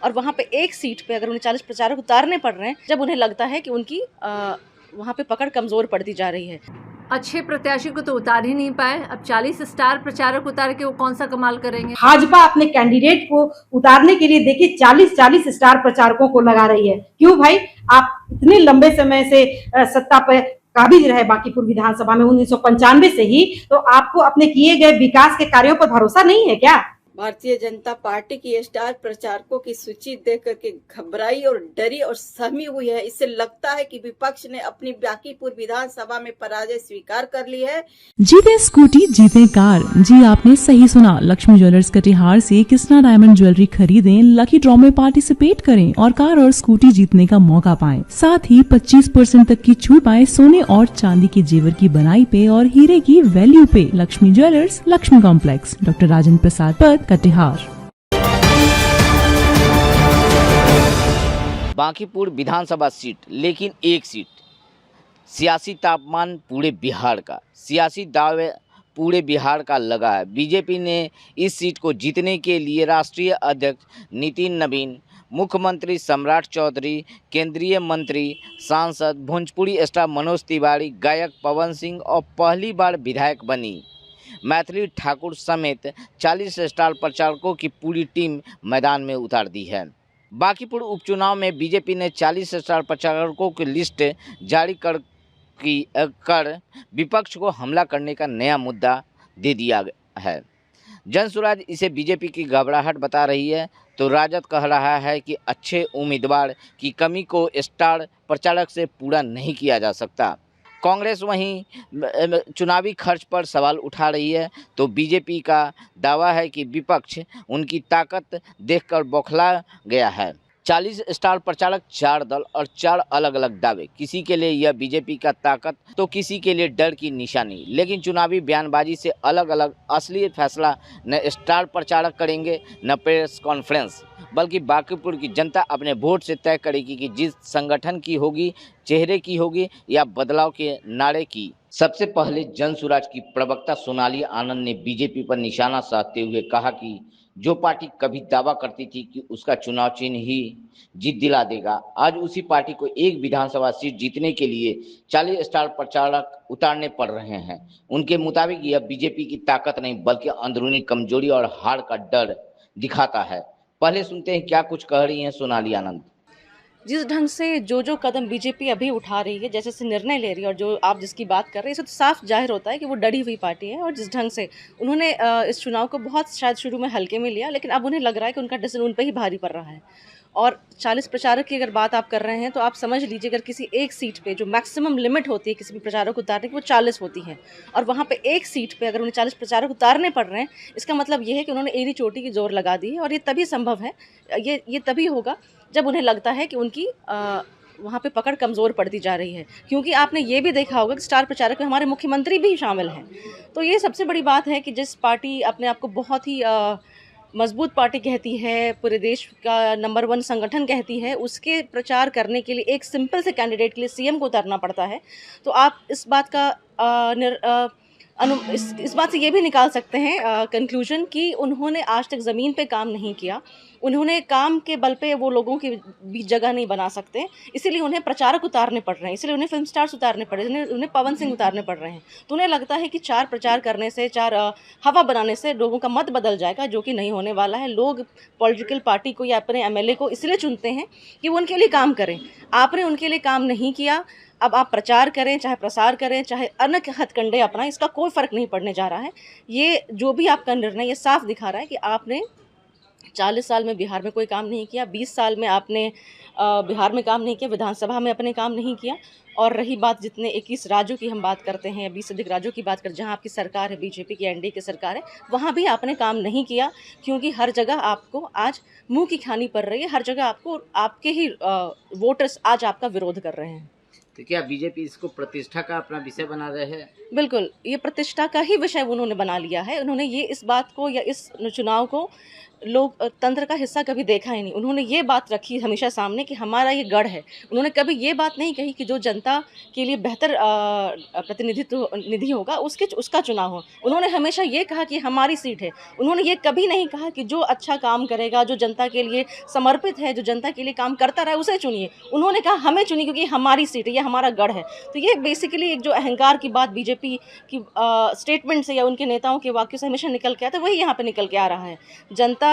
और वहाँ पे एक सीट पे अगर उन्हें 40 प्रचारक उतारने पड़ रहे हैं, जब उन्हें लगता है कि उनकी वहाँ पे पकड़ कमज़ोर पड़ती जा रही है। अच्छे प्रत्याशी को तो उतार ही नहीं पाए, अब 40 स्टार प्रचारक उतार के वो कौन सा कमाल करेंगे। भाजपा अपने कैंडिडेट को उतारने के लिए देखिए 40 स्टार प्रचारकों को लगा रही है। क्यों भाई, आप इतने लंबे समय से सत्ता पर काबिज रहे बांकीपुर विधानसभा में 1995 से ही, तो आपको अपने किए गए विकास के कार्यों पर भरोसा नहीं है क्या? भारतीय जनता पार्टी की स्टार प्रचारकों की सूची देख करके घबराई और डरी और सहमी हुई है। इससे लगता है कि विपक्ष ने अपनी बांकीपुर विधानसभा में पराजय स्वीकार कर ली है। जीते स्कूटी जीते कार। जी आपने सही सुना, लक्ष्मी ज्वेलर्स कटिहार से कृष्णा डायमंड ज्वेलरी खरीदें, लकी ड्रॉ में पार्टिसिपेट करें और कार और स्कूटी जीतने का मौका पाएं। साथ ही 25% तक की छूट पाएं सोने और चांदी के जेवर की बनाई पे और हीरे की वैल्यू पे। Lakshmi jewellers, Lakshmi complex, doctor Rajendra Prasad Path, Katihar. Bankipur विधानसभा सीट, लेकिन एक सीट। सियासी तापमान पूरे बिहार का, सियासी दावे पूरे बिहार का लगा है। बीजेपी ने इस सीट को जीतने के लिए राष्ट्रीय अध्यक्ष नितिन नवीन, मुख्यमंत्री सम्राट चौधरी, केंद्रीय मंत्री, सांसद, भोजपुरी स्टार मनोज तिवारी, गायक पवन सिंह और पहली बार विधायक बनी मैथिली ठाकुर समेत 40 स्टार प्रचारकों की पूरी टीम मैदान में उतार दी है। बांकीपुर उपचुनाव में बीजेपी ने 40 स्टार प्रचारकों की लिस्ट जारी कर विपक्ष को हमला करने का नया मुद्दा दे दिया है। जनसुराज इसे बीजेपी की घबराहट बता रही है, तो राजद कह रहा है कि अच्छे उम्मीदवार की कमी को स्टार प्रचारक से पूरा नहीं किया जा सकता। कांग्रेस वहीं चुनावी खर्च पर सवाल उठा रही है, तो बीजेपी का दावा है कि विपक्ष उनकी ताकत देखकर बौखला गया है। 40 स्टार प्रचारक, 4 दल और 4 अलग अलग दावे। किसी के लिए यह बीजेपी का ताकत तो किसी के लिए डर की निशानी। लेकिन चुनावी बयानबाजी से अलग अलग असली फैसला न स्टार प्रचारक करेंगे न प्रेस कॉन्फ्रेंस, बल्कि बांकीपुर की जनता अपने वोट से तय करेगी कि जिस संगठन की होगी, चेहरे की होगी या बदलाव के नारे की। सबसे पहले जनसुराज की प्रवक्ता सोनाली आनंद ने बीजेपी पर निशाना साधते हुए कहा कि जो पार्टी कभी दावा करती थी कि उसका चुनाव चिन्ह ही जीत दिला देगा, आज उसी पार्टी को एक विधानसभा सीट जीतने के लिए 40 स्टार प्रचारक उतारने पड़ रहे हैं। उनके मुताबिक यह बीजेपी की ताकत नहीं बल्कि अंदरूनी कमजोरी और हार का डर दिखाता है। पहले सुनते हैं क्या कुछ कह रही हैं सोनाली आनंद। जिस ढंग से जो कदम बीजेपी अभी उठा रही है, जैसे निर्णय ले रही है और जो आप जिसकी बात कर रहे हैं, इससे तो साफ जाहिर होता है कि वो डरी हुई पार्टी है। और जिस ढंग से उन्होंने इस चुनाव को बहुत शायद शुरू में हल्के में लिया, लेकिन अब उन्हें लग रहा है कि उनका डिसीजन उन पर ही भारी पड़ रहा है। और 40 प्रचारक की अगर बात आप कर रहे हैं, तो आप समझ लीजिए अगर किसी एक सीट पे जो मैक्सिमम लिमिट होती है किसी भी प्रचारक को उतारने की, वो 40 होती है, और वहाँ पे एक सीट पे अगर उन्हें 40 प्रचारक उतारने पड़ रहे हैं, इसका मतलब ये है कि उन्होंने एड़ी चोटी की जोर लगा दी है। और ये तभी संभव है, ये तभी होगा जब उन्हें लगता है कि उनकी वहाँ पे पकड़ कमज़ोर पड़ती जा रही है। क्योंकि आपने ये भी देखा होगा कि स्टार प्रचारक में हमारे मुख्यमंत्री भी शामिल हैं। तो ये सबसे बड़ी बात है कि जिस पार्टी अपने आप को बहुत ही मजबूत पार्टी कहती है, पूरे देश का नंबर 1 संगठन कहती है, उसके प्रचार करने के लिए एक सिंपल से कैंडिडेट के लिए सीएम को उतारना पड़ता है। तो आप इस बात का इस बात से ये भी निकाल सकते हैं कंक्लूजन कि उन्होंने आज तक ज़मीन पे काम नहीं किया। उन्होंने काम के बल पे वो लोगों की बीच जगह नहीं बना सकते, इसीलिए उन्हें प्रचारक उतारने पड़ रहे हैं, इसलिए उन्हें फिल्म स्टार्स उतारने पड़ रहे हैं, उन्हें पवन सिंह उतारने पड़ रहे हैं। तो उन्हें लगता है कि 4 प्रचार करने से, 4 हवा बनाने से लोगों का मत बदल जाएगा, जो कि नहीं होने वाला है। लोग पॉलिटिकल पार्टी को या अपने एमएलए को इसलिए चुनते हैं कि वो उनके लिए काम करें। आपने उनके लिए काम नहीं किया, अब आप प्रचार करें, चाहे प्रसार करें, चाहे अन्य हथकंडे अपनाएं, इसका कोई फ़र्क नहीं पड़ने जा रहा है। ये जो भी आपका निर्णय, ये साफ दिखा रहा है कि आपने 40 साल में बिहार में कोई काम नहीं किया, 20 साल में आपने बिहार में काम नहीं किया, विधानसभा में अपने काम नहीं किया। और रही बात जितने 21 राज्यों की हम बात करते हैं, 20 से अधिक राज्यों की बात करते हैं जहाँ आपकी सरकार है, बीजेपी की एनडीए की सरकार है, वहाँ भी आपने काम नहीं किया। क्योंकि हर जगह आपको आज मुँह की खानी पड़ रही है, हर जगह आपको आपके ही वोटर्स आज आपका विरोध कर रहे हैं। तो क्या बीजेपी इसको प्रतिष्ठा का अपना विषय बना रहे हैं? बिल्कुल, ये प्रतिष्ठा का ही विषय उन्होंने बना लिया है। उन्होंने ये इस बात को या इस चुनाव को लोग तंत्र का हिस्सा कभी देखा ही नहीं। उन्होंने ये बात रखी हमेशा सामने कि हमारा ये गढ़ है। उन्होंने कभी ये बात नहीं कही कि जो जनता के लिए बेहतर प्रतिनिधित्व निधि होगा उसका चुनाव हो। उन्होंने हमेशा ये कहा कि हमारी सीट है। उन्होंने ये कभी नहीं कहा कि जो अच्छा काम करेगा, जो जनता के लिए समर्पित है, जो जनता के लिए काम करता रहा उसे चुनिए। उन्होंने कहा हमें चुनिए क्योंकि हमारी सीट है, ये हमारा गढ़ है। तो ये बेसिकली एक जो अहंकार की बात बीजेपी की स्टेटमेंट से या उनके नेताओं के वाक्यों से हमेशा निकल के आता है, वही यहाँ पे निकल के आ रहा है। जनता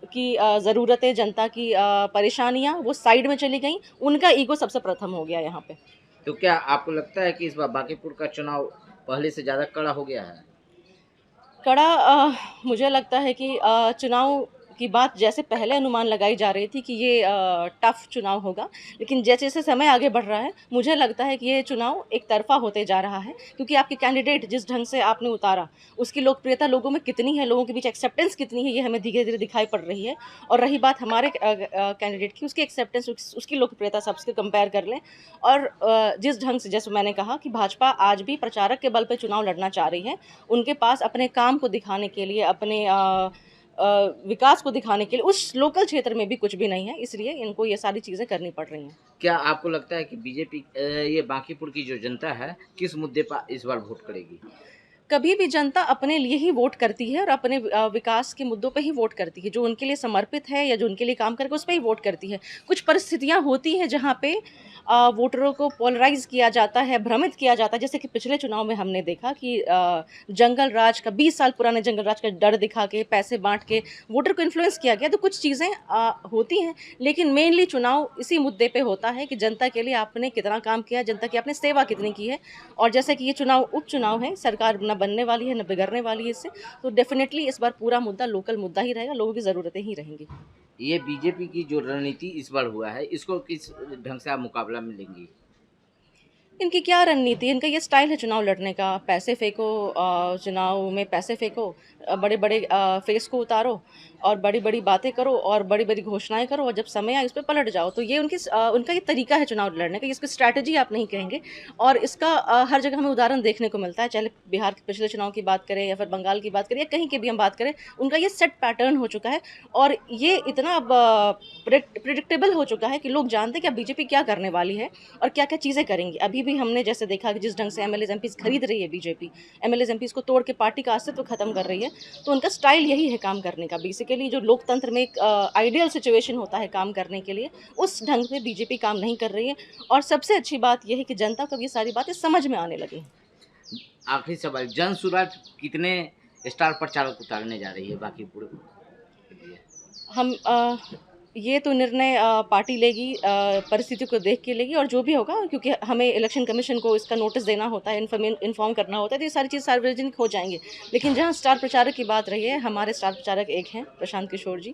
की ज़रूरतें, जनता की परेशानियां वो साइड में चली गई, उनका ईगो सबसे प्रथम हो गया यहाँ पे। तो क्या आपको लगता है कि इस बार बांकीपुर का चुनाव पहले से ज़्यादा कड़ा हो गया है? कड़ा मुझे लगता है कि चुनाव की बात जैसे पहले अनुमान लगाई जा रही थी कि ये टफ चुनाव होगा, लेकिन जैसे जैसे समय आगे बढ़ रहा है मुझे लगता है कि ये चुनाव एक तरफा होते जा रहा है, क्योंकि आपके कैंडिडेट जिस ढंग से आपने उतारा उसकी लोकप्रियता लोगों में कितनी है, लोगों के बीच एक्सेप्टेंस कितनी है, ये हमें धीरे धीरे दिखाई पड़ रही है। और रही बात हमारे कैंडिडेट की, उसकी एक्सेप्टेंस, उसकी लोकप्रियता सबसे कंपेयर कर लें, और जिस ढंग से, जैसे मैंने कहा कि भाजपा आज भी प्रचारक के बल पर चुनाव लड़ना चाह रही है। उनके पास अपने काम को दिखाने के लिए, अपने विकास को दिखाने के लिए उस लोकल क्षेत्र में भी कुछ भी नहीं है, इसलिए इनको ये सारी चीज़ें करनी पड़ रही हैं। क्या आपको लगता है कि बीजेपी ये बांकीपुर की जो जनता है किस मुद्दे पर इस बार वोट करेगी? कभी भी जनता अपने लिए ही वोट करती है और अपने विकास के मुद्दों पे ही वोट करती है। जो उनके लिए समर्पित है या जो उनके लिए काम करेगा उस पर ही वोट करती है। कुछ परिस्थितियां होती हैं जहां पे वोटरों को पोलराइज किया जाता है, भ्रमित किया जाता है, जैसे कि पिछले चुनाव में हमने देखा कि जंगल राज का 20 साल पुराने जंगल राज का डर दिखा के, पैसे बांट के वोटर को इन्फ्लुएंस किया गया। तो कुछ चीज़ें होती हैं, लेकिन मेनली चुनाव इसी मुद्दे पे होता है कि जनता के लिए आपने कितना काम किया, जनता की आपने सेवा कितनी की है। और जैसे कि ये चुनाव उपचुनाव है, सरकार न बनने वाली है न बिगड़ने वाली है इससे, तो डेफिनेटली इस बार पूरा मुद्दा लोकल मुद्दा ही रहेगा, लोगों की ज़रूरतें ही रहेंगी। ये बीजेपी की जो रणनीति इस बार हुआ है, इसको किस ढंग से आप मुकाबला में लेंगी? इनकी क्या रणनीति, इनका ये स्टाइल है चुनाव लड़ने का। पैसे फेंको, चुनाव में पैसे फेंको, बड़े बड़े फेस को उतारो और बड़ी बड़ी बातें करो और बड़ी बड़ी घोषणाएं करो, और जब समय आए उस पर पलट जाओ। तो ये उनका ये तरीका है चुनाव लड़ने का। इसकी स्ट्रैटेजी आप नहीं कहेंगे, और इसका हर जगह हमें उदाहरण देखने को मिलता है। चाहे बिहार के पिछले चुनाव की बात करें या फिर बंगाल की बात करें या कहीं की भी हम बात करें, उनका ये सेट पैटर्न हो चुका है और ये इतना अब प्रिडिक्टेबल हो चुका है कि लोग जानते हैं कि अब बीजेपी क्या करने वाली है और क्या क्या चीज़ें करेंगी। अभी भी हमने जैसे देखा कि जिस ढंग से एमएलए एमपीज खरीद रही है बीजेपी, एमएलए एमपीज को तोड़ के पार्टी का अस्तित्व खत्म कर रही है, तो उनका स्टाइल यही है काम करने का। बेसिकली जो लोकतंत्र में एक आइडियल सिचुएशन होता है काम करने के लिए, उस ढंग से बीजेपी काम नहीं कर रही है। और सबसे अच्छी बात यह है कि जनता को ये सारी बातें समझ में आने लगी। आखिरी सवाल, जन सुराज कितने स्टार प्रचारक उतारने जा रही है बांकीपुर? हम ये तो निर्णय पार्टी लेगी, परिस्थितियों को देख के लेगी, और जो भी होगा, क्योंकि हमें इलेक्शन कमीशन को इसका नोटिस देना होता है, इन्फॉर्म करना होता है, तो ये सारी चीज़ सार्वजनिक हो जाएंगी। लेकिन जहाँ स्टार प्रचारक की बात रही है, हमारे स्टार प्रचारक एक हैं प्रशांत किशोर जी।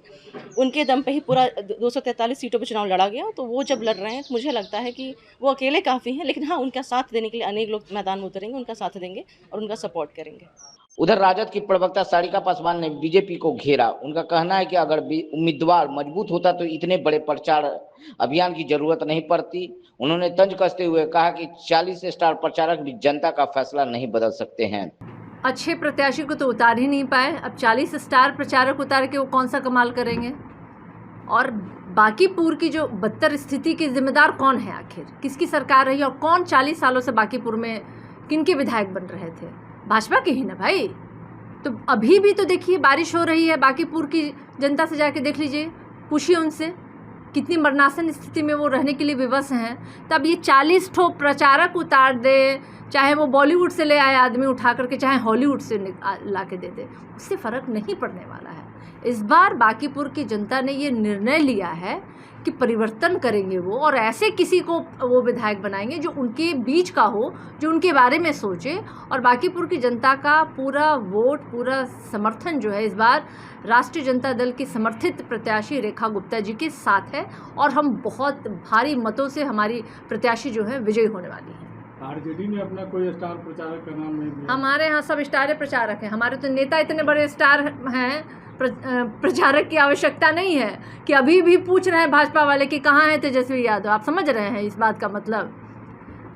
उनके दम पे ही पूरा 243 सीटों पर चुनाव लड़ा गया। तो वो जब लड़ रहे हैं तो मुझे लगता है कि वो अकेले काफ़ी हैं, लेकिन हाँ, उनका साथ देने के लिए अनेक लोग मैदान में उतरेंगे, उनका साथ देंगे और उनका सपोर्ट करेंगे। उधर राजद की प्रवक्ता सारिका पासवान ने बीजेपी को घेरा। उनका कहना है कि अगर उम्मीदवार मजबूत होता तो इतने बड़े प्रचार अभियान की जरूरत नहीं पड़ती। उन्होंने तंज कसते हुए कहा कि 40 स्टार प्रचारक भी जनता का फैसला नहीं बदल सकते हैं। अच्छे प्रत्याशी को तो उतार ही नहीं पाए, अब 40 स्टार प्रचारक उतार के वो कौन सा कमाल करेंगे? और बांकीपुर की जो बदतर स्थिति की जिम्मेदार कौन है आखिर? किसकी सरकार रही और कौन 40 सालों से बांकीपुर में किनके विधायक बन रहे थे? भाजपा के ही ना भाई। तो अभी भी तो देखिए बारिश हो रही है, बांकीपुर की जनता से जाके देख लीजिए, पूछिए उनसे कितनी मरनासन स्थिति में वो रहने के लिए विवश हैं। तब ये 40 ठो प्रचारक उतार दे, चाहे वो बॉलीवुड से ले आए आदमी उठा करके, चाहे हॉलीवुड से ला के दे दे, उससे फ़र्क नहीं पड़ने वाला है। इस बार बांकीपुर की जनता ने ये निर्णय लिया है कि परिवर्तन करेंगे वो, और ऐसे किसी को वो विधायक बनाएंगे जो उनके बीच का हो, जो उनके बारे में सोचे। और बांकीपुर की जनता का पूरा वोट, पूरा समर्थन जो है इस बार राष्ट्रीय जनता दल की समर्थित प्रत्याशी रेखा गुप्ता जी के साथ है, और हम बहुत भारी मतों से हमारी प्रत्याशी जो है विजयी होने वाली है। आरजेडी ने अपना कोई स्टार प्रचारक का नाम नहीं दिया। हमारे यहाँ सब स्टार प्रचारक हैं, हमारे तो नेता इतने बड़े स्टार हैं, प्रचारक की आवश्यकता नहीं है कि अभी भी पूछ रहे हैं भाजपा वाले कि कहाँ है तेजस्वी यादव। आप समझ रहे हैं इस बात का मतलब?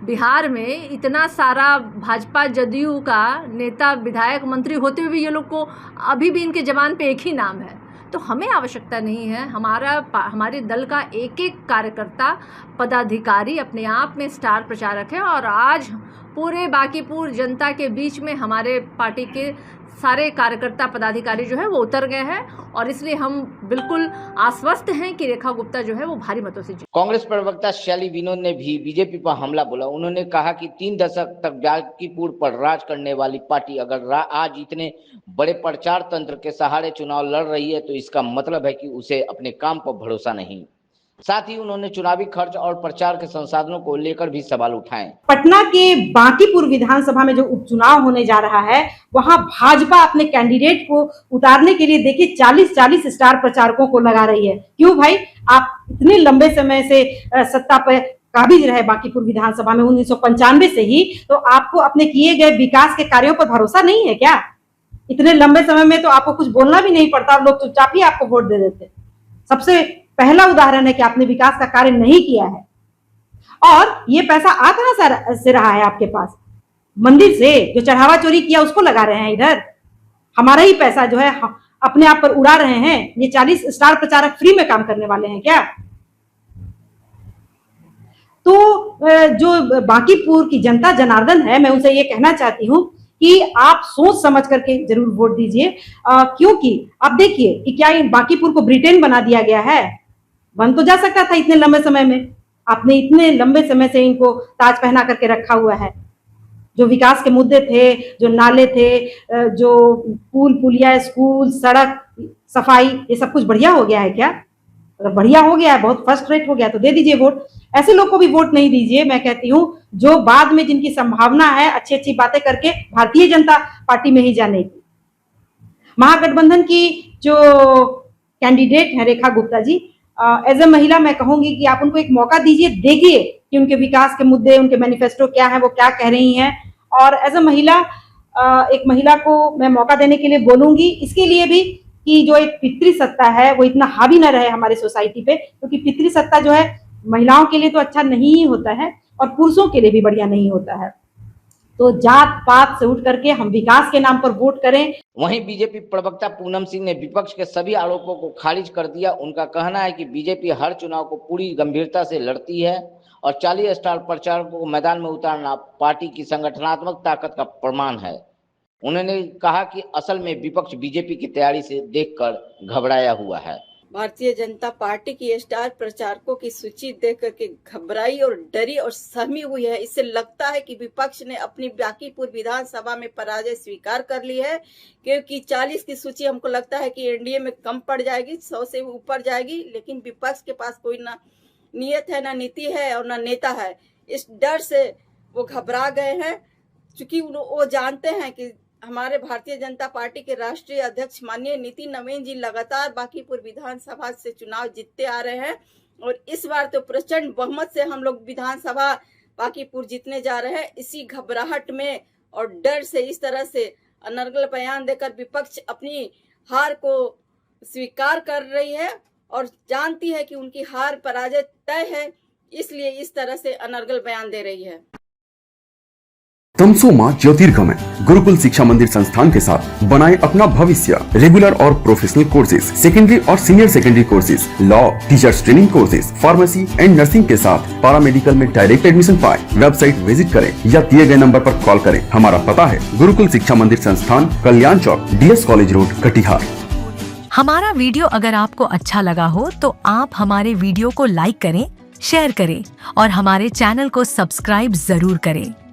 बिहार में इतना सारा भाजपा जदयू का नेता, विधायक, मंत्री होते हुए भी ये लोग को अभी भी इनके जबान पे एक ही नाम है, तो हमें आवश्यकता नहीं है। हमारे दल का एक एक कार्यकर्ता पदाधिकारी अपने आप में स्टार प्रचारक है और आज पूरे बांकीपुर जनता के बीच में हमारे पार्टी के सारे कार्यकर्ता पदाधिकारी जो है वो उतर गए हैं और इसलिए हम बिल्कुल आश्वस्त हैं कि रेखा गुप्ता जो है वो भारी मतों से जीत। कांग्रेस प्रवक्ता शैली विनोद ने भी बीजेपी पर हमला बोला। उन्होंने कहा कि 3 दशक तक बांकीपुर पर राज करने वाली पार्टी अगर आज इतने बड़े प्रचार तंत्र के सहारे चुनाव लड़ रही है तो इसका मतलब है कि उसे अपने काम पर भरोसा नहीं। साथ ही उन्होंने चुनावी खर्च और प्रचार के संसाधनों को लेकर भी सवाल उठाए। पटना के बांकीपुर विधानसभा में जो उपचुनाव होने जा रहा है वहां भाजपा अपने कैंडिडेट को उतारने के लिए देखिए 40-40 स्टार प्रचारकों को लगा रही है। क्यों भाई, आप इतने लंबे समय से सत्ता पर काबिज रहे बांकीपुर विधानसभा में 1995 से ही, तो आपको अपने किए गए विकास के कार्यों पर भरोसा नहीं है क्या? इतने लंबे समय में तो आपको कुछ बोलना भी नहीं पड़ता, लोग चुपचाप ही आपको वोट दे देते। सबसे पहला उदाहरण है कि आपने विकास का कार्य नहीं किया है। और ये पैसा आ कहां से रहा है आपके पास? मंदिर से जो चढ़ावा चोरी किया उसको लगा रहे हैं इधर। हमारा ही पैसा जो है अपने आप पर उड़ा रहे हैं। ये 40 स्टार प्रचारक फ्री में काम करने वाले हैं क्या? तो जो बांकीपुर की जनता जनार्दन है, मैं उनसे ये कहना चाहती हूँ कि आप सोच समझ करके जरूर वोट दीजिए, क्योंकि अब देखिए कि क्या बांकीपुर को ब्रिटेन बना दिया गया है? बन तो जा सकता था इतने लंबे समय में। आपने इतने लंबे समय से इनको ताज पहना करके रखा हुआ है। जो विकास के मुद्दे थे, जो नाले थे, जो पुल पुलिया, स्कूल, सड़क, सफाई, ये सब कुछ बढ़िया हो गया है क्या? अगर बढ़िया हो गया है, बहुत फर्स्ट रेट हो गया, तो दे दीजिए वोट। ऐसे लोग को भी वोट नहीं दीजिए। मैं कहती हूँ जो बाद में जिनकी संभावना है अच्छी अच्छी बातें करके भारतीय जनता पार्टी में ही जाने की। महागठबंधन की जो कैंडिडेट है रेखा गुप्ता जी, एज ए महिला मैं कहूंगी कि आप उनको एक मौका दीजिए, देखिए कि उनके विकास के मुद्दे, उनके मैनिफेस्टो क्या है, वो क्या कह रही हैं। और एज ए महिला, एक महिला को मैं मौका देने के लिए बोलूंगी, इसके लिए भी कि जो एक पितृ सत्ता है वो इतना हावी न रहे हमारे सोसाइटी पे, क्योंकि पितृ सत्ता जो है महिलाओं के लिए तो अच्छा नहीं होता है और पुरुषों के लिए भी बढ़िया नहीं होता है। तो जात पात से उठ करके हम विकास के नाम पर वोट करें। वहीं बीजेपी प्रवक्ता पूनम सिंह ने विपक्ष के सभी आरोपों को खारिज कर दिया। उनका कहना है कि बीजेपी हर चुनाव को पूरी गंभीरता से लड़ती है और 40 स्टार प्रचारकों को मैदान में उतारना पार्टी की संगठनात्मक ताकत का प्रमाण है। उन्होंने कहा कि असल में विपक्ष बीजेपी की तैयारी से देखकर घबराया हुआ है। भारतीय जनता पार्टी की स्टार प्रचारकों की सूची देख करके घबराई और डरी और सहमी हुई है। इससे लगता है कि विपक्ष ने अपनी बांकीपुर विधानसभा में पराजय स्वीकार कर ली है, क्योंकि 40 की सूची हमको लगता है कि एनडीए में कम पड़ जाएगी, 100 से ऊपर जाएगी। लेकिन विपक्ष के पास कोई ना नीयत है, ना नीति है और ना नेता है। इस डर से वो घबरा गए हैं, क्योंकि वो जानते हैं कि हमारे भारतीय जनता पार्टी के राष्ट्रीय अध्यक्ष माननीय नितिन नवीन जी लगातार बांकीपुर विधानसभा से चुनाव जीतते आ रहे हैं और इस बार तो प्रचंड बहुमत से हम लोग विधानसभा बांकीपुर जीतने जा रहे हैं। इसी घबराहट में और डर से इस तरह से अनर्गल बयान देकर विपक्ष अपनी हार को स्वीकार कर रही है और जानती है कि उनकी हार पराजय तय है, इसलिए इस तरह से अनर्गल बयान दे रही है। तमसो मां ज्योतिर्गमय गुरुकुल शिक्षा मंदिर संस्थान के साथ बनाए अपना भविष्य। रेगुलर और प्रोफेशनल कोर्सेज, सेकेंडरी और senior secondary courses, law, teachers training courses, pharmacy and nursing के साथ पैरामेडिकल में डायरेक्ट एडमिशन पाए। वेबसाइट विजिट करें या दिए गए नंबर पर कॉल करें। हमारा पता है गुरुकुल शिक्षा मंदिर संस्थान, कल्याण चौक, DS कॉलेज रोड, कटिहार। हमारा वीडियो अगर आपको अच्छा लगा हो तो आप हमारे वीडियो को लाइक करें, शेयर करें और हमारे चैनल को सब्सक्राइब जरूर करें।